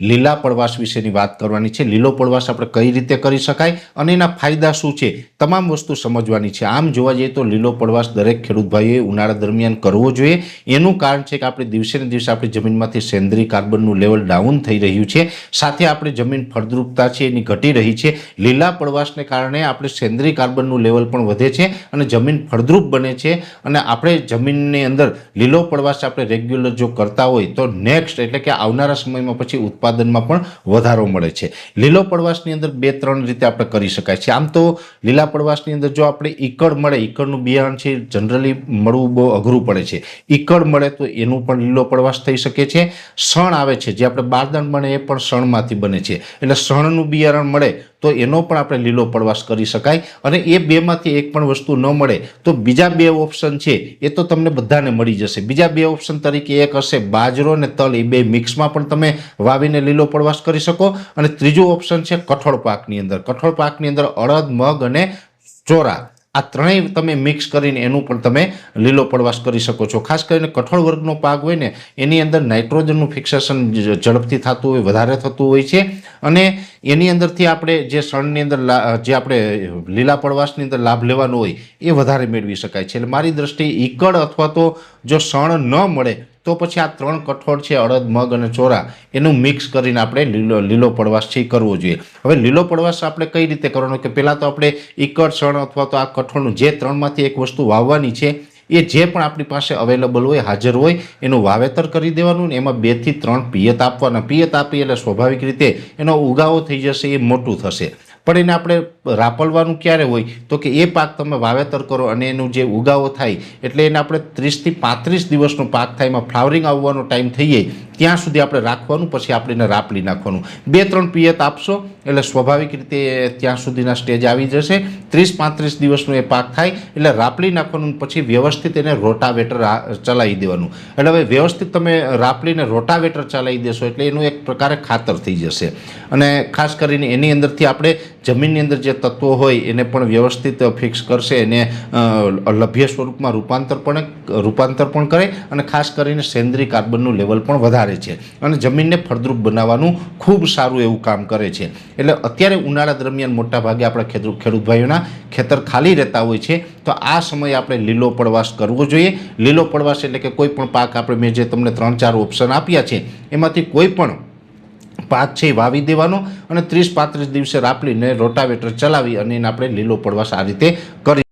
લીલા પડવાશ વિશેની વાત કરવાની છે। લીલો પડવાશ આપણે કઈ રીતે કરી શકાય અને એના ફાયદા શું છે, તમામ વસ્તુ સમજવાની છે। આમ જોવા જઈએ તો લીલો પડવાશ દરેક ખેડૂત ભાઈઓએ ઉનાળા દરમિયાન કરવો જોઈએ। એનું કારણ છે કે આપણે દિવસે ને દિવસે આપણી જમીનમાંથી સેન્દ્રીય કાર્બનનું લેવલ ડાઉન થઈ રહ્યું છે, સાથે આપણી જમીન ફળદ્રુપતા છે એની ઘટી રહી છે। લીલા પડવાશને કારણે આપણે સેન્દ્રીય કાર્બનનું લેવલ પણ વધે છે અને જમીન ફળદ્રુપ બને છે અને આપણે જમીનની અંદર લીલો પડવાશ આપણે રેગ્યુલર જો કરતા હોય તો નેક્સ્ટ એટલે કે આવનારા સમયમાં પછી ઉત્પાદનમાં પણ વધારો મળે છે। લીલો પડવાશની અંદર 2-3 રીતે આપણે કરી શકાય છે। આમ તો લીલા પડવાશની અંદર જો આપણે ઈકળ મળે, ઈકળનું બિયારણ છે જનરલી મળવું બહુ અઘરું પડે છે। ઈકળ મળે તો એનું પણ લીલો પડવાશ થઈ શકે છે। શણ આવે છે જે આપણે બારદાન બને એ પણ શણમાંથી બને છે, એટલે શણનું બિયારણ મળે તો એનો પણ આપણે લીલો પડવાશ કરી શકાય। અને એ બેમાંથી એક પણ વસ્તુ ન મળે તો બીજા 2 ઓપ્શન છે એ તો તમને બધાને મળી જશે। બીજા 2 ઓપ્શન તરીકે એક હશે બાજરો અને તલ, એ 2 મિક્સમાં પણ તમે વાવીને લીલો પડવાશ કરી શકો। અને ત્રીજું ઓપ્શન છે કઠોળ પાકની અંદર। કઠોળ પાકની અંદર અડદ, મગ અને ચોરા આ ત્રણેય તમે મિક્સ કરીને એનું પણ તમે લીલો પડવાશ કરી શકો છો। ખાસ કરીને કઠોળ વર્ગનો પાક હોય ને એની અંદર નાઇટ્રોજનનું ફિક્સેશન ઝડપથી થતું હોય, વધારે થતું હોય છે અને એની અંદરથી આપણે જે શણની અંદર જે આપણે લીલા પડવાશની અંદર લાભ લેવાનો હોય એ વધારે મેળવી શકાય છે। એટલે મારી દ્રષ્ટિએ ઈકળ અથવા તો જો શણ ન મળે તો પછી આ 3 કઠોળ છે અડદ, મગ અને ચોરા એનું મિક્સ કરીને આપણે લીલો પડવાશ છે કરવો જોઈએ। હવે લીલો પડવાશ આપણે કઈ રીતે કરવાનો કે પહેલાં તો આપણે ઈકળ, શણ અથવા તો આ કઠોળનું જે 3માંથી એક વસ્તુ વાવવાની છે એ જે પણ આપણી પાસે અવેલેબલ હોય, હાજર હોય એનું વાવેતર કરી દેવાનું ને એમાં 2 થી 3 પિયત આપવાના। પિયત આપી એટલે સ્વાભાવિક રીતે એનો ઉગાવો થઈ જશે, એ મોટું થશે। પણ એને આપણે રાપલવાનું ક્યારે હોય તો કે એ પાક તમે વાવેતર કરો અને એનું જે ઉગાવો થાય એટલે એને આપણે 30 થી 35 દિવસનો પાક થાય, એમાં ફ્લાવરિંગ આવવાનો ટાઈમ થઈ જાય ત્યાં સુધી આપણે રાખવાનું, પછી આપણે એને રાપલી નાખવાનું। 2-3 પિયત આપશો એટલે સ્વાભાવિક રીતે ત્યાં સુધીના સ્ટેજ આવી જશે। 30-35 દિવસનો એ પાક થાય એટલે રાપલી નાખવાનું, પછી વ્યવસ્થિત એને રોટાવેટર ચલાવી દેવાનું। એટલે હવે વ્યવસ્થિત તમે રાપલીને રોટાવેટર ચલાવી દેશો એટલે એનું એક પ્રકારે ખાતર થઈ જશે અને ખાસ કરીને એની અંદરથી આપણે જમીનની અંદર જે તત્વો હોય એને પણ વ્યવસ્થિત ફિક્સ કરશે, એને લભ્ય સ્વરૂપમાં રૂપાંતર પણ કરે અને ખાસ કરીને સેન્દ્રીય કાર્બનનું લેવલ પણ વધારે છે અને જમીનને ફળદ્રુપ બનાવવાનું ખૂબ સારું એવું કામ કરે છે। એટલે અત્યારે ઉનાળા દરમિયાન મોટા ભાગે આપણા ખેડૂત ભાઈઓના ખેતર ખાલી રહેતા હોય છે તો આ સમયે આપણે લીલો પડવાશ કરવો જોઈએ। લીલો પડવાશ એટલે કે કોઈ પણ પાક આપણે મેં જે તમને 3-4 ઓપ્શન આપ્યા છે એમાંથી કોઈ પણ પાક છે એ વાવી દેવાનો અને 30-35 દિવસે રાપલીને રોટાવેટર ચલાવી અને એને આપણે લીલો પડવાશ આ રીતે કરી